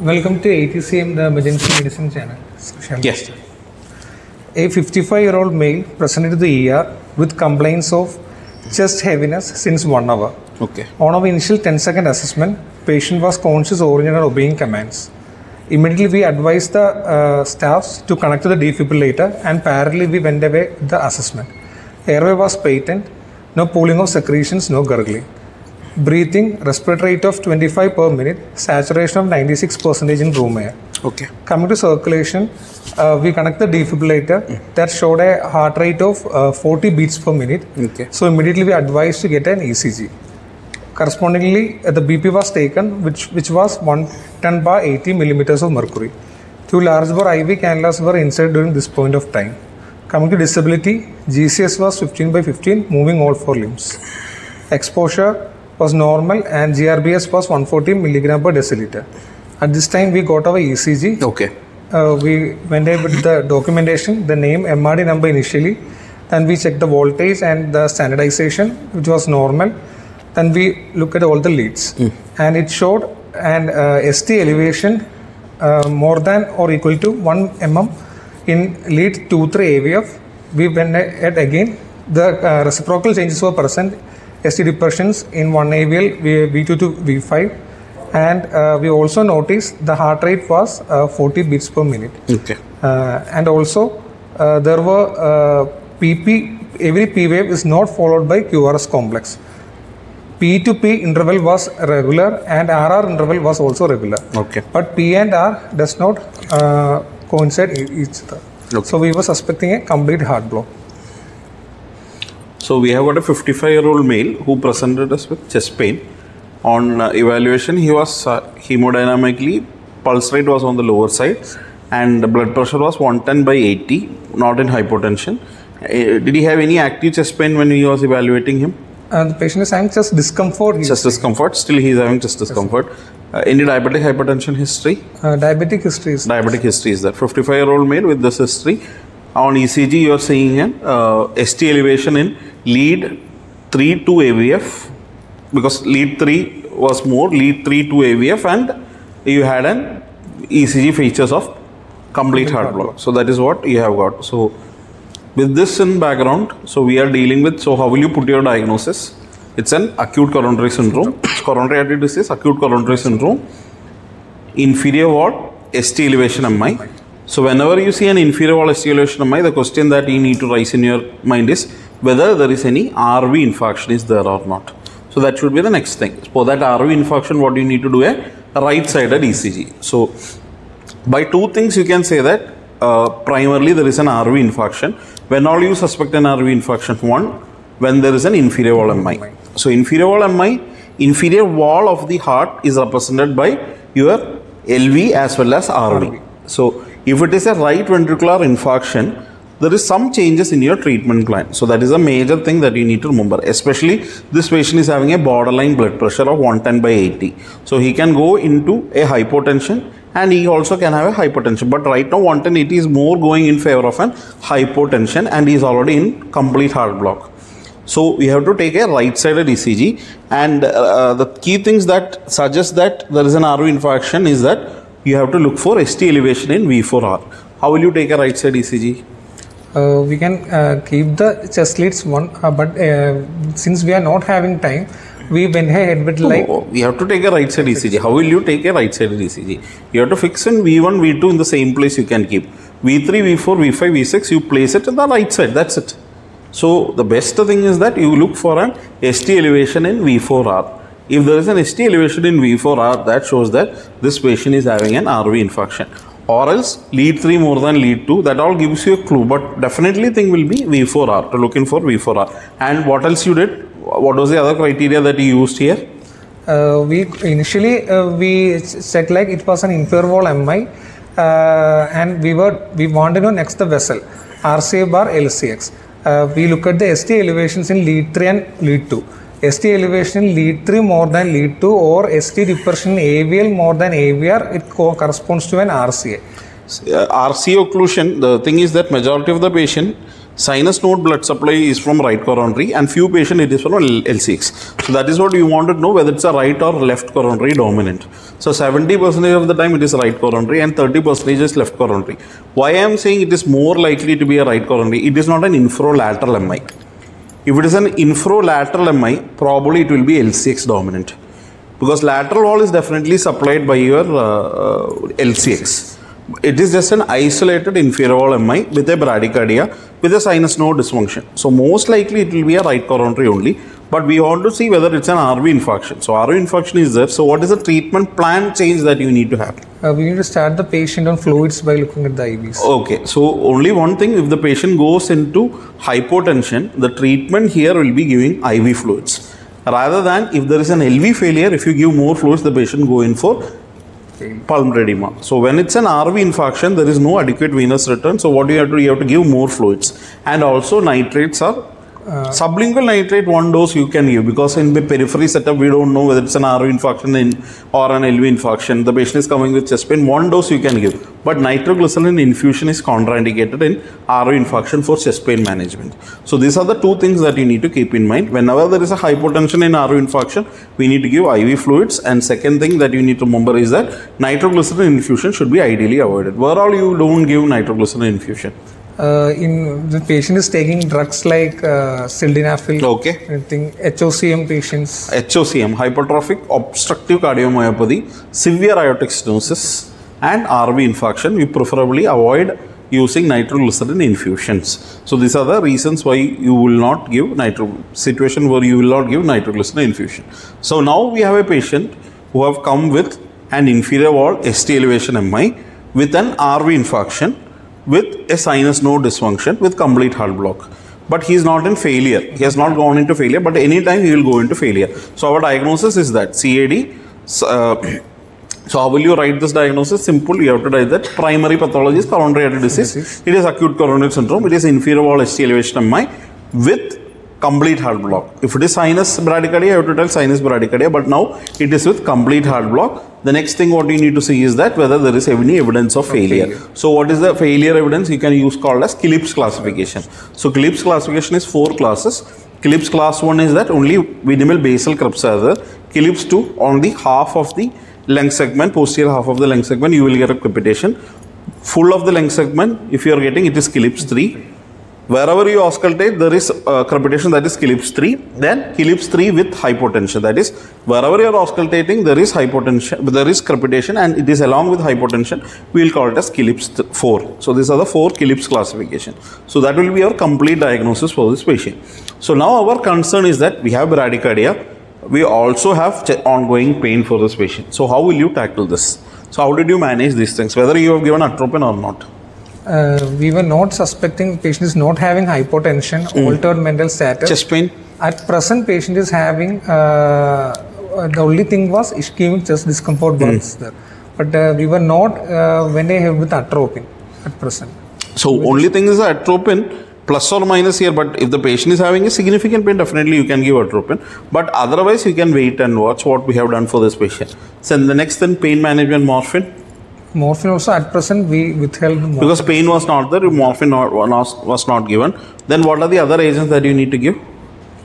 Welcome to AETCM, the emergency medicine channel. Yes. A 55-year-old male presented to the ER with complaints of chest heaviness since 1 hour. Okay. On our initial 10-second assessment, patient was conscious, oriented, and obeying commands. Immediately, we advised the staffs to connect to the defibrillator, and parallelly, we went away with the assessment. Airway was patent, no pooling of secretions, no gurgling. Breathing, respiratory rate of 25 per minute, saturation of 96% in room air. Okay. Coming to circulation, we connect the defibrillator that showed a heart rate of 40 beats per minute. Okay. So immediately we advised to get an ECG. Correspondingly, the BP was taken, which was 110 by 80 millimeters of mercury. 2 large bore IV cannulas were inserted during this point of time. Coming to disability, GCS was 15 by 15, moving all 4 limbs. Exposure was normal and GRBS was 140 milligram per deciliter. At this time, we got our ECG. Okay. We went ahead with the documentation, the name, MRD number initially. Then we checked the voltage and the standardization, which was normal. Then we look at all the leads. And it showed an ST elevation more than or equal to 1 mm in lead 2-3 AVF. We went ahead again. The reciprocal changes were present. ST depressions in 1 AVL, V2 to V5. And we also noticed the heart rate was 40 beats per minute. Okay. And also there were PP, every P wave is not followed by QRS complex. P to P interval was regular and RR interval was also regular. Okay. But P and R does not coincide each other. Okay. So we were suspecting a complete heart block. So we have got a 55-year-old male who presented us with chest pain. On evaluation, he was hemodynamically, pulse rate was on the lower side and the blood pressure was 110 by 80, not in hypotension. Did he have any active chest pain when he was evaluating him? The patient is having chest discomfort. Chest discomfort, still he is having chest discomfort. Any diabetic hypertension history? Diabetic history is Diabetic history is there. 55-year-old male with this history. On ECG, you are seeing an ST elevation in lead 3 to AVF, because lead 3 was more, lead 3 to AVF, and you had an ECG features of complete heart block. So that is what you have got. So with this in background, so we are dealing with, so how will you put your diagnosis? It's an acute coronary syndrome. Coronary artery disease, acute coronary syndrome, inferior wall, ST elevation MI. So whenever you see an inferior wall ST elevation MI, the question that you need to raise in your mind is whether there is any RV infarction is there or not. So that should be the next thing. For that RV infarction, what you need to do a right-sided ECG. So by 2 things you can say that primarily there is an RV infarction. When all you suspect an RV infarction? 1, when there is an inferior wall MI. So inferior wall MI, inferior wall of the heart is represented by your LV as well as RV. So if it is a right ventricular infarction, there is some changes in your treatment plan. So that is a major thing that you need to remember. Especially this patient is having a borderline blood pressure of 110 by 80. So he can go into a hypotension and he also can have a hypertension. But right now 110/80 is more going in favor of an hypotension and he is already in complete heart block. So we have to take a right-sided ECG, and the key things that suggest that there is an RV infarction is that you have to look for ST elevation in V4R. How will you take a right-side ECG? We can keep the chest leads one, but since we are not having time, we went ahead with we have to take a right side ECG. How will you take a right side ECG? You have to fix in V1, V2 in the same place you can keep. V3, V4, V5, V6, you place it on the right side. That's it. So the best thing is that you look for an ST elevation in V4R. If there is an ST elevation in V4R, that shows that this patient is having an RV infarction. Or else lead 3 more than lead 2, that all gives you a clue, but definitely thing will be V4R, to look in for V4R. And what else you did? What was the other criteria that you used here? We initially we checked like it was an inferior wall MI, and we wanted to know next the vessel, RCA bar LCX. We look at the ST elevations in lead 3 and lead 2. ST elevation in lead 3 more than lead 2 or ST depression in AVL more than AVR, it corresponds to an RCA. RCA occlusion, the thing is that majority of the patient Sinus node blood supply is from right coronary, and few patient it is from LCX. So that is what you want to know, whether it's a right or left coronary dominant. So 70% of the time it is right coronary and 30% is left coronary. Why I am saying it is more likely to be a right coronary? It is not an infralateral MI. If it is an infralateral MI, probably it will be LCX dominant, because lateral wall is definitely supplied by your LCX. It is just an isolated inferior wall MI with a bradycardia with a sinus node dysfunction. So most likely it will be a right coronary only, but we want to see whether it's an RV infarction. So RV infarction is there. So what is the treatment plan change that you need to have? We need to start the patient on fluids by looking at the IVs. Okay, so only one thing, if the patient goes into hypotension, the treatment here will be giving IV fluids. Rather than if there is an LV failure, if you give more fluids, the patient go in for pulmonary edema. So when it's an RV infarction, there is no adequate venous return. So what do you have to do? You have to give more fluids. And also nitrates are sublingual nitrate, one dose you can give, because in the periphery setup we don't know whether it's an RV infarction or an LV infarction. The patient is coming with chest pain, one dose you can give. But nitroglycerin infusion is contraindicated in RV infarction for chest pain management. So these are the two things that you need to keep in mind. Whenever there is a hypotension in RV infarction, we need to give IV fluids. And second thing that you need to remember is that nitroglycerin infusion should be ideally avoided. Where all you don't give nitroglycerin infusion? In the patient is taking drugs like sildenafil. Okay. Anything, HOCM patients. HOCM, hypertrophic obstructive cardiomyopathy, severe aortic stenosis, and RV infarction. We preferably avoid using nitroglycerin infusions. So these are the reasons why you will not give situation where you will not give nitroglycerin infusion. So now we have a patient who have come with an inferior wall ST elevation MI with an RV infarction, with a sinus node dysfunction, with complete heart block. But he is not in failure. He has not gone into failure, but anytime he will go into failure. So our diagnosis is that CAD. So how will you write this diagnosis? Simple. You have to write that primary pathology is coronary artery disease. It is acute coronary syndrome. It is inferior wall ST elevation MI with complete heart block. If it is sinus bradycardia, you have to tell sinus bradycardia, but now it is with complete heart block. The next thing what you need to see is that whether there is any evidence of failure. So what is the failure evidence? You can use called as Phillips classification. So Phillips classification is 4 classes. Phillips class 1 is that only minimal basal crepes are there. Phillips 2, on the half of the lung segment, posterior half of the lung segment, you will get a crepitation. Full of the lung segment, if you are getting, it is Phillips 3. Wherever you auscultate, there is crepitation, that is Phillips 3. Then Phillips 3 with hypotension, that is wherever you are auscultating, there is hypotension, there is crepitation, and it is along with hypotension. We will call it as Phillips 4. So these are the 4 Phillips classification. So that will be our complete diagnosis for this patient. So now our concern is that we have bradycardia. We also have ongoing pain for this patient. So how will you tackle this? So how did you manage these things? Whether you have given atropine or not? We were not suspecting patient is not having hypotension, altered mental status. Chest pain? At present, patient is having, the only thing was ischemic chest discomfort was there. But we were not went ahead with atropine at present. So only thing is atropine plus or minus here, but if the patient is having a significant pain, definitely you can give atropine. But otherwise, you can wait and watch what we have done for this patient. So the next thing, pain management, morphine. Morphine also at present we withheld morphine. Because pain was not there, morphine was not given. Then what are the other agents that you need to give?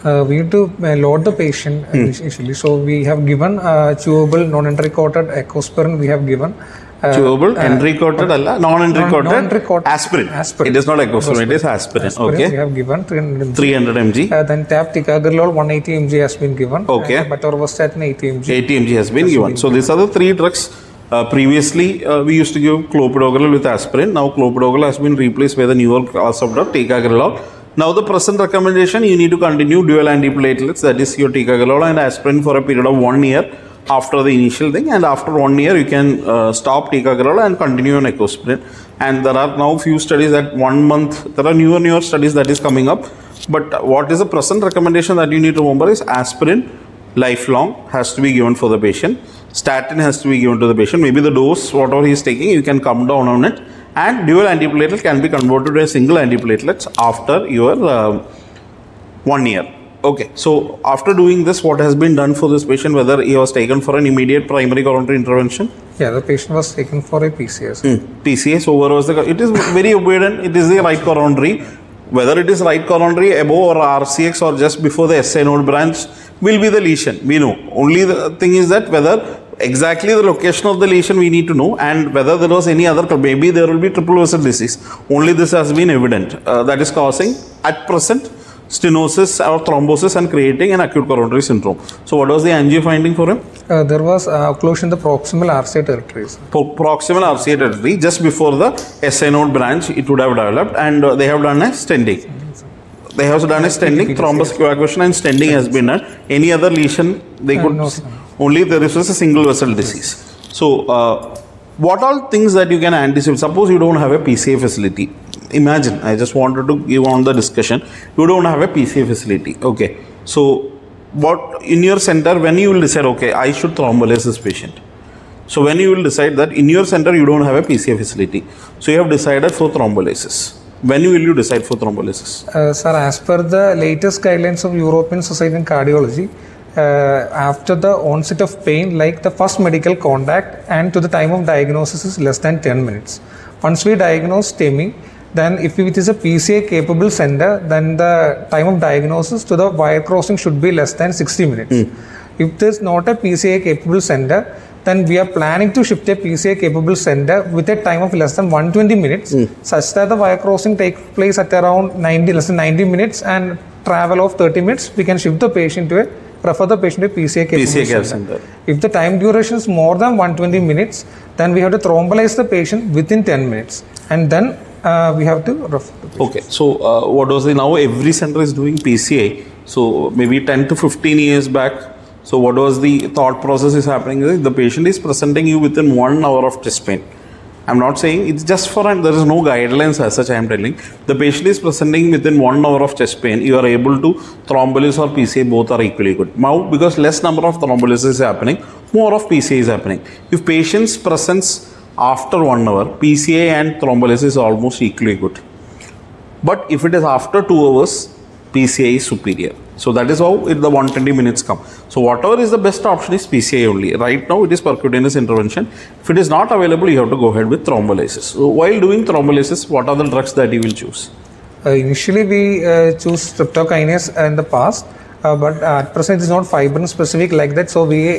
We need to load the patient initially. So we have given chewable non-entry coated ecospirin. We have given chewable, entry coated, non-entry coated, aspirin. It is not ecospirin, it is aspirin. Okay. We have given 300 mg. 300 mg. Then tap ticagrelol 180 mg has been given. Okay. But atorvastatin 80 mg. 80 mg has been given. So these are the 3 drugs. Previously, we used to give clopidogrel with aspirin. Now, clopidogrel has been replaced by the newer class of drug, ticagrelol. Now, the present recommendation, you need to continue dual antiplatelets, that is your ticagrelol and aspirin for a period of 1 year after the initial thing. And after 1 year, you can stop ticagrelol and continue on ecospirin. And there are now few studies that 1 month, there are newer studies that is coming up. But what is the present recommendation that you need to remember is aspirin lifelong has to be given for the patient. Statin has to be given to the patient. Maybe the dose, whatever he is taking, you can come down on it. And dual antiplatelet can be converted to a single antiplatelets after your 1 year. Okay, so after doing this, what has been done for this patient, whether he was taken for an immediate primary coronary intervention? Yeah, the patient was taken for a PCS. PCS, it is very obedient, it is the right coronary. Whether it is right coronary above or RCX or just before the SA node branch will be the lesion. We know. Only the thing is that whether exactly the location of the lesion we need to know, and whether there was any other, maybe there will be triple vessel disease. Only this has been evident. That is causing at present stenosis or thrombosis and creating an acute coronary syndrome. So what was the angio finding for him? There was occlusion in the proximal RCA territories. Proximal RCA territory, just before the SA node branch it would have developed, and they have done a stenting. They have done a stenting, thrombus coagulation and stenting has been done. Any other lesion they could, no, sir. Only there is a single vessel disease. So what all things that you can anticipate? Suppose you don't have a PCA facility. Imagine, I just wanted to give on the discussion, you don't have a PCA facility. Okay, so what in your center, when you will decide, okay, I should thrombolyze this patient. So when you will decide that in your center you don't have a PCA facility, so you have decided for thrombolysis. When will you decide for thrombolysis? Sir, as per the latest guidelines of European Society in Cardiology, after the onset of pain, like the first medical contact and to the time of diagnosis is less than 10 minutes. Once we diagnose STEMI, then if it is a PCA capable center, then the time of diagnosis to the wire crossing should be less than 60 minutes. If there is not a PCA capable center, then we are planning to shift a PCA capable center with a time of less than 120 minutes, such that the wire crossing takes place at around less than 90 minutes and travel of 30 minutes. We can shift the patient to refer the patient to a PCA capable center. If the time duration is more than 120 minutes, then we have to thrombolyze the patient within 10 minutes, and then we have to refer the patient. Okay, so what was now every center is doing PCA. So maybe 10 to 15 years back. So what was the thought process is happening? The patient is presenting you within 1 hour of chest pain. I'm not saying it's just for, there is no guidelines as such, I am telling. The patient is presenting within 1 hour of chest pain. You are able to thrombolyze or PCA, both are equally good. Now, because less number of thrombolysis is happening, more of PCA is happening. If patient's presence after 1 hour, PCA and thrombolysis is almost equally good. But if it is after 2 hours, PCA is superior. So that is how the 120 minutes come. So whatever is the best option is PCA only. Right now it is percutaneous intervention. If it is not available, you have to go ahead with thrombolysis. So while doing thrombolysis, what are the drugs that you will choose? Initially we choose streptokinase in the past, but at present it is not fibrin specific like that. So we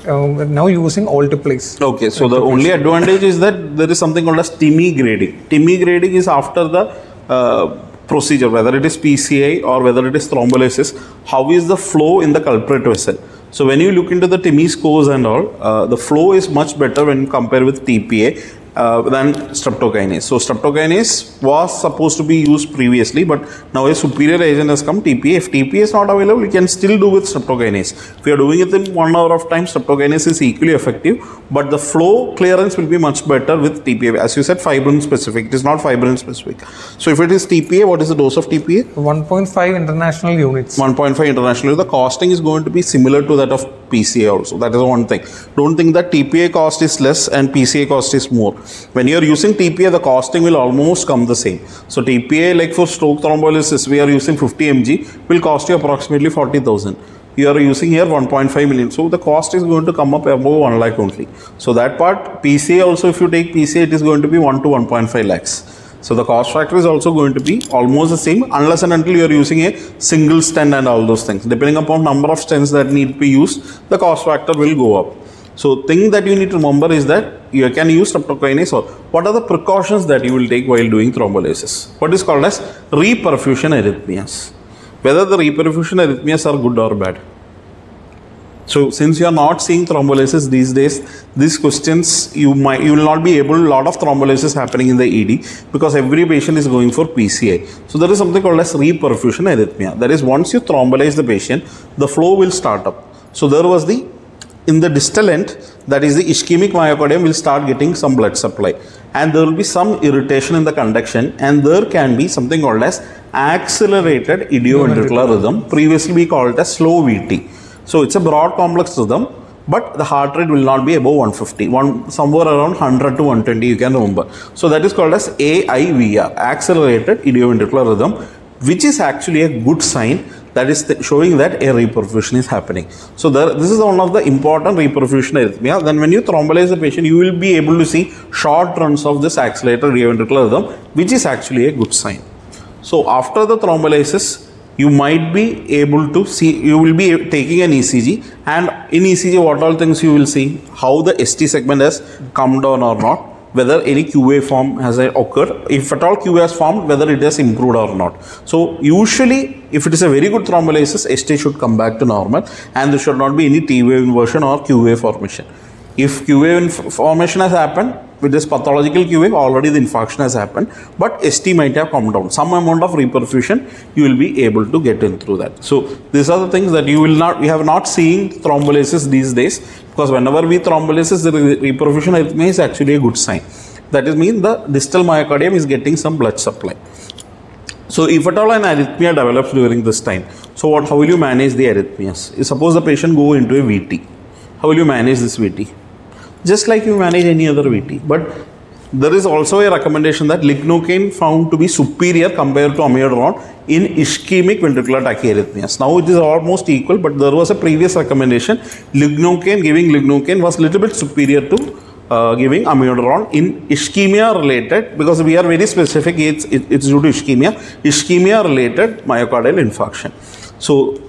are now using alteplase. Okay, so the only advantage is that there is something called as STEMI grading. STEMI grading is after the procedure, whether it is PCA or whether it is thrombolysis, how is the flow in the culprit vessel. So when you look into the TIMI scores and all, the flow is much better when you compare with TPA than streptokinase. So streptokinase was supposed to be used previously, but now a superior agent has come, TPA. If TPA is not available, you can still do with streptokinase. If you are doing it in 1 hour of time, streptokinase is equally effective, but the flow clearance will be much better with TPA. As you said, fibrin specific. It is not fibrin specific. So if it is TPA, what is the dose of TPA? 1.5 international units. 1.5 international. The costing is going to be similar to that of PCA also. That is one thing. Don't think that TPA cost is less and PCA cost is more. When you are using TPA, the costing will almost come the same. So TPA, like for stroke thrombolysis, we are using 50 mg, will cost you approximately 40,000. You are using here 1.5 million. So the cost is going to come up above 1 lakh only. So that part, PCA also, if you take PCA, it is going to be 1 to 1.5 lakhs. So the cost factor is also going to be almost the same, unless and until you are using a single stent and all those things. Depending upon number of stents that need to be used, the cost factor will go up. So thing that you need to remember is that you can use streptokinase, or what are the precautions that you will take while doing thrombolysis. What is called as reperfusion arrhythmias. Whether the reperfusion arrhythmias are good or bad. So since you are not seeing thrombolysis these days, these questions you will not be able, a lot of thrombolysis happening in the ED because every patient is going for PCI. So there is something called as reperfusion arrhythmia. That is, once you thrombolyze the patient, the flow will start up. So there was in the distal end, that is the ischemic myocardium will start getting some blood supply, and there will be some irritation in the conduction, and there can be something called as accelerated idioventricular rhythm. Previously we called it as slow VT. So it's a broad complex rhythm, but the heart rate will not be above 150, somewhere around 100 to 120 you can remember. So that is called as AIVR, accelerated idioventricular rhythm, which is actually a good sign. That is showing that a reperfusion is happening. So this is one of the important reperfusion arrhythmia. Then when you thrombolyze the patient, you will be able to see short runs of this accelerated idioventricular rhythm, which is actually a good sign. So after the thrombolysis, you might be able to see, you will be taking an ECG, and in ECG what all things you will see, how the ST segment has come down or not, whether any QA form has occurred, if at all QA has formed, whether it has improved or not. So usually if it is a very good thrombolysis, ST should come back to normal and there should not be any T wave inversion or QA formation. If QA formation has happened, with this pathological QA, already the infarction has happened, but ST might have come down. Some amount of reperfusion, you will be able to get in through that. So these are the things that we have not seen thrombolysis these days, because whenever we thrombolysis, the reperfusion arrhythmia is actually a good sign. That is mean the distal myocardium is getting some blood supply. So if at all an arrhythmia develops during this time, so how will you manage the arrhythmias? Suppose the patient go into a VT. How will you manage this VT? Just like you manage any other VT. But there is also a recommendation that lignocaine found to be superior compared to amiodarone in ischemic ventricular tachyarrhythmias. Now it is almost equal, but there was a previous recommendation. Giving lignocaine was little bit superior to giving amiodarone in ischemia related, because we are very specific, it's due to ischemia related myocardial infarction. So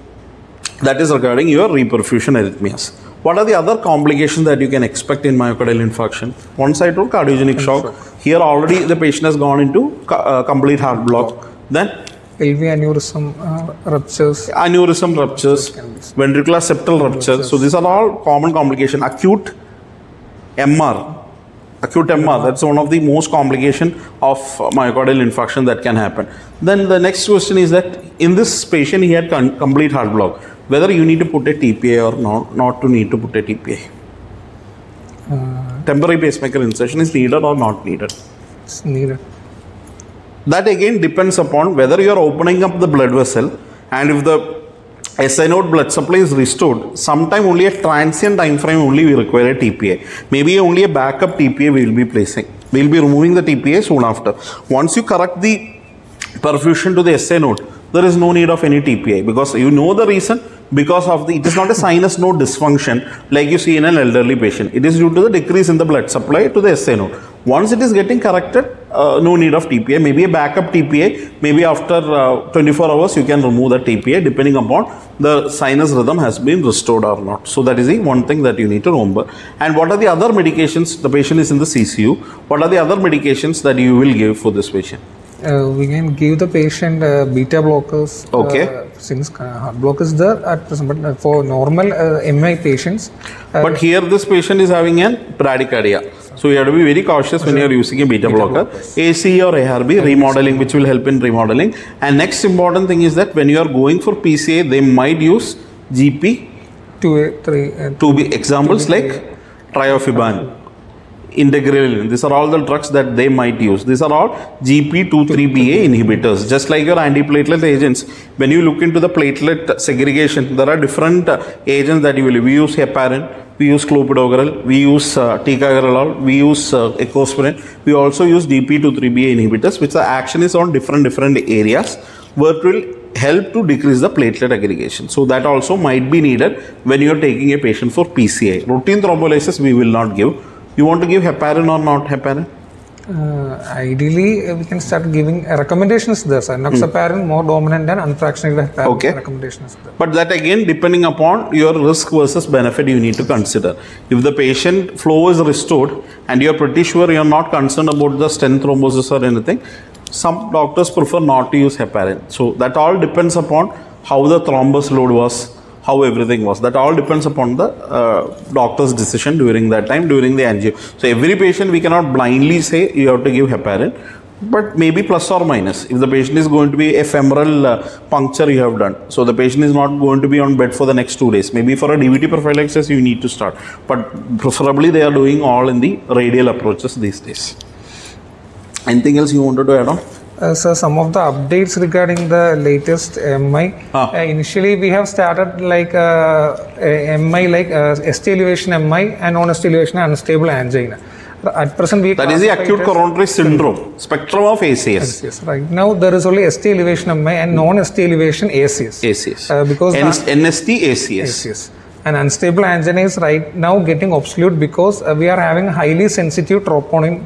that is regarding your reperfusion arrhythmias. What are the other complications that you can expect in myocardial infarction? Once I told cardiogenic shock. Here already the patient has gone into complete heart block. Then LV aneurysm ruptures. Aneurysm ruptures, ventricular septal rupture. So these are all common complications. Acute MR, that's one of the most complication of myocardial infarction that can happen. Then the next question is that in this patient he had complete heart block, whether you need to put a TPA or not to need to put a TPA. Temporary pacemaker insertion is needed or not needed? It's needed. That again depends upon whether you are opening up the blood vessel, and if the SI node blood supply is restored, sometime only a transient time frame only we require a TPA. Maybe only a backup TPA we will be placing. We will be removing the TPA soon after. Once you correct the perfusion to the SI node, there is no need of any TPA, because you know the reason. Because of it is not a sinus node dysfunction like you see in an elderly patient. It is due to the decrease in the blood supply to the SI node. Once it is getting corrected, no need of TPA. Maybe a backup TPA. Maybe after 24 hours you can remove the TPA depending upon the sinus rhythm has been restored or not. So that is the one thing that you need to remember. And what are the other medications? The patient is in the CCU. What are the other medications that you will give for this patient? We can give the patient beta blockers. Okay. Since heart block is there at present, but for normal MI patients. But here this patient is having an bradycardia. So you have to be very cautious when you are using a beta blocker. ACE or ARB, remodeling, which will help in remodeling. And next important thing is that when you are going for PCA, they might use GP. 2A, 3. 2B. Examples like triofiban, integralin. These are all the drugs that they might use. These are all GP23BA inhibitors. Just like your antiplatelet agents, when you look into the platelet segregation, there are different agents that you will use. We use heparin, we use clopidogrel, we use ticagrelol, we use ecosprin. We also use GP23BA inhibitors, which the action is on different areas where it will help to decrease the platelet aggregation. So that also might be needed when you are taking a patient for PCI. Routine thrombolysis we will not give. You want to give heparin or not heparin? Ideally, we can start giving recommendations there, sir. Enoxaparin more dominant than unfractionated heparin. Okay. Recommendations there. But that again, depending upon your risk versus benefit, you need to consider. If the patient flow is restored and you are pretty sure you are not concerned about the stent thrombosis or anything, some doctors prefer not to use heparin. So that all depends upon how the thrombus load was, how everything was. That all depends upon the doctor's decision during that time, during the angio. So every patient we cannot blindly say you have to give heparin, but maybe plus or minus. If the patient is going to be a femoral puncture you have done, so the patient is not going to be on bed for the next 2 days. Maybe for a DVT prophylaxis you need to start, but preferably they are doing all in the radial approaches these days. Anything else you wanted to add on? So some of the updates regarding the latest MI. Initially, we have started like MI, like ST elevation MI and non-ST elevation unstable angina. At present, we that is the acute coronary syndrome spectrum of ACS. Yes, right now there is only ST elevation MI and non-ST elevation ACS. ACS. Because NST ACS. ACS. And unstable angina is right now getting obsolete because we are having highly sensitive troponin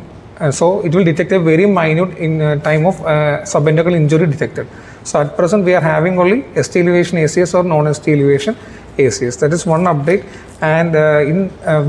So it will detect a very minute in time of subendocrine injury detected. So at present we are having only ST elevation ACS or non-ST elevation ACS. That is one update. And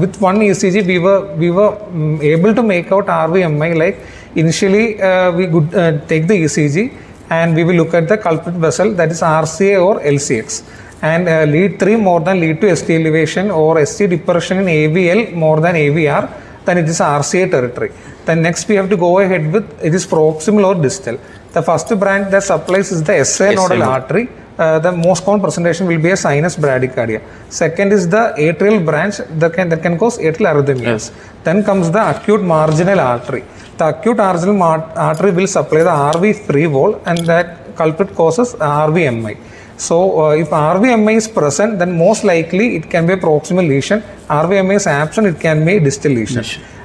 with one ECG we were able to make out RVMI. Like initially we could take the ECG and we will look at the culprit vessel, that is RCA or LCX. And lead 3 more than lead to ST elevation or ST depression in AVL more than AVR, then it is RCA territory. Then next we have to go ahead with it is proximal or distal. The first branch that supplies is the SA nodal artery. The most common presentation will be a sinus bradycardia. Second is the atrial branch that can cause atrial arrhythmias. Yes. Then comes the acute marginal artery. The acute marginal artery will supply the RV free wall and that culprit causes RVMI. So if RVMI is present, then most likely it can be a proximal lesion. RVMI is absent, it can be a distal lesion.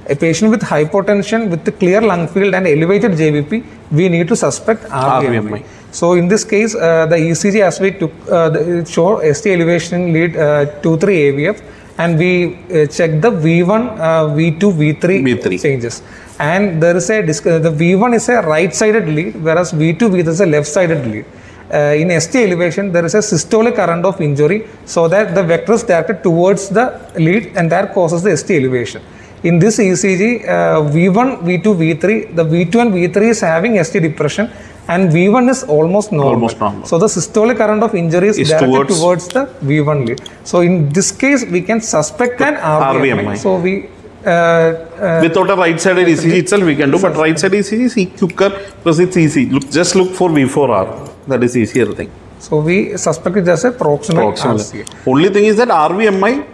A patient with hypotension with the clear lung field and elevated JVP, we need to suspect RVMI. So in this case, the ECG as we took, it showed ST elevation lead 2-3 AVF, and we check the V1, V2, V3 changes. And there is a the V1 is a right-sided lead, whereas V2, V3 is a left-sided lead. In ST elevation, there is a systolic current of injury, so that the vector is directed towards the lead, and that causes the ST elevation. In this ECG, V1, V2, V3, the V2 and V3 is having ST depression, and V1 is almost normal. So the systolic current of injury is directed towards the V1 lead. So in this case, we can suspect an RVMI. So we without a right-sided ECG itself we can do, but right-sided ECG is quicker because it's easy. Just look for V4R. That is easier thing. So we suspect it as a proximal RCA. Only thing is that RVMI,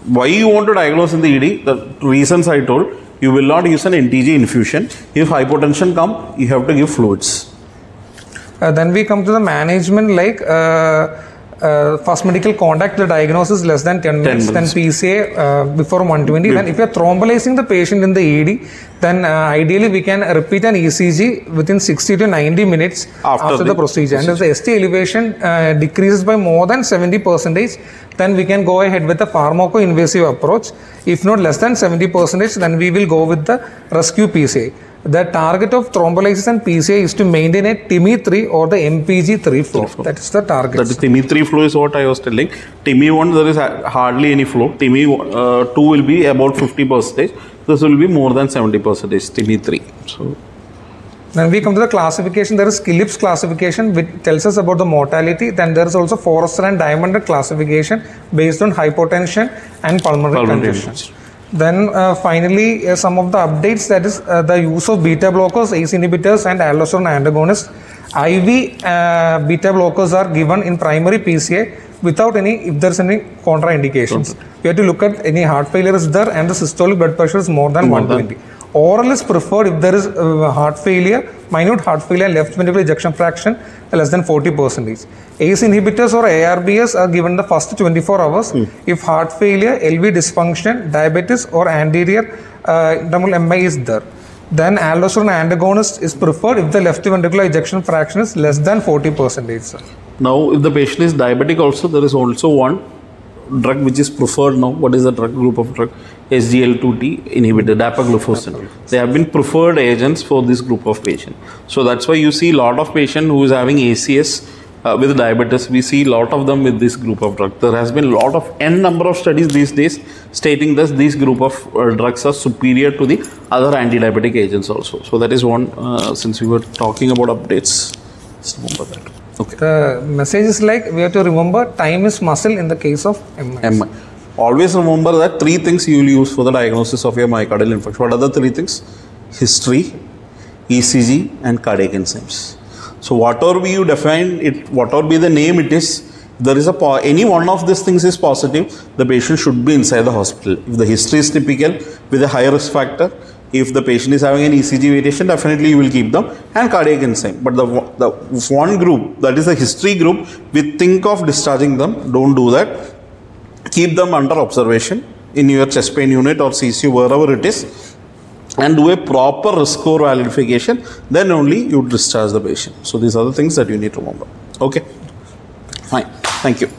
why you want to diagnose in the ED, the reasons I told, you will not use an NTG infusion. If hypotension come, you have to give fluids. Then we come to the management, like first medical contact, the diagnosis less than 10 minutes, then PCA before 120. Then if you are thrombolizing the patient in the ED, then ideally we can repeat an ECG within 60 to 90 minutes after the procedure. And if the ST elevation decreases by more than 70%, then we can go ahead with the pharmaco-invasive approach. If not less than 70%, then we will go with the rescue PCA. The target of thrombolysis and PCA is to maintain a TIMI-3 or the MPG-3 flow. That is the target. That TIMI-3 flow is what I was telling. TIMI-1 there is hardly any flow. TIMI-2 will be about 50%. This will be more than 70%. TIMI-3. So then we come to the classification. There is Skillip's classification, which tells us about the mortality. Then there is also Forrester and Diamond classification based on hypotension and pulmonary congestion. Then finally, some of the updates, that is the use of beta blockers, ACE inhibitors and aldosterone antagonists. IV beta blockers are given in primary PCA without if there is any contraindications. We have to look at any heart failure is there and the systolic blood pressure is more than 120. Oral is preferred if there is heart failure, minute heart failure, left ventricular ejection fraction less than 40%. ACE inhibitors or ARBs are given the first 24 hours if heart failure, LV dysfunction, diabetes or anterior intramural MI is there. Then aldosterone antagonist is preferred if the left ventricular ejection fraction is less than 40%. Now, if the patient is diabetic also, there is also one drug which is preferred now. What is the drug group of drug? SGL2T inhibitor, dapagliflozin. They have been preferred agents for this group of patients. So that's why you see a lot of patients who is having ACS with diabetes. We see a lot of them with this group of drugs. There has been a lot of n number of studies these days stating that this group of drugs are superior to the other anti-diabetic agents also. So that is one, since we were talking about updates, just remember that. Okay. The message is like we have to remember time is muscle in the case of MI. Always remember that 3 things you will use for the diagnosis of your myocardial infarction. What are the 3 things? History, ECG and cardiac enzymes. So whatever you define it, whatever be the name it is, there is any one of these things is positive, the patient should be inside the hospital. If the history is typical with a higher risk factor, if the patient is having an ECG variation, definitely you will keep them, and cardiac enzyme. But the one group, that is the history group, we think of discharging them, don't do that. Keep them under observation in your chest pain unit or CCU, wherever it is, and do a proper risk score verification, then only you discharge the patient. So these are the things that you need to remember. Okay, fine, thank you.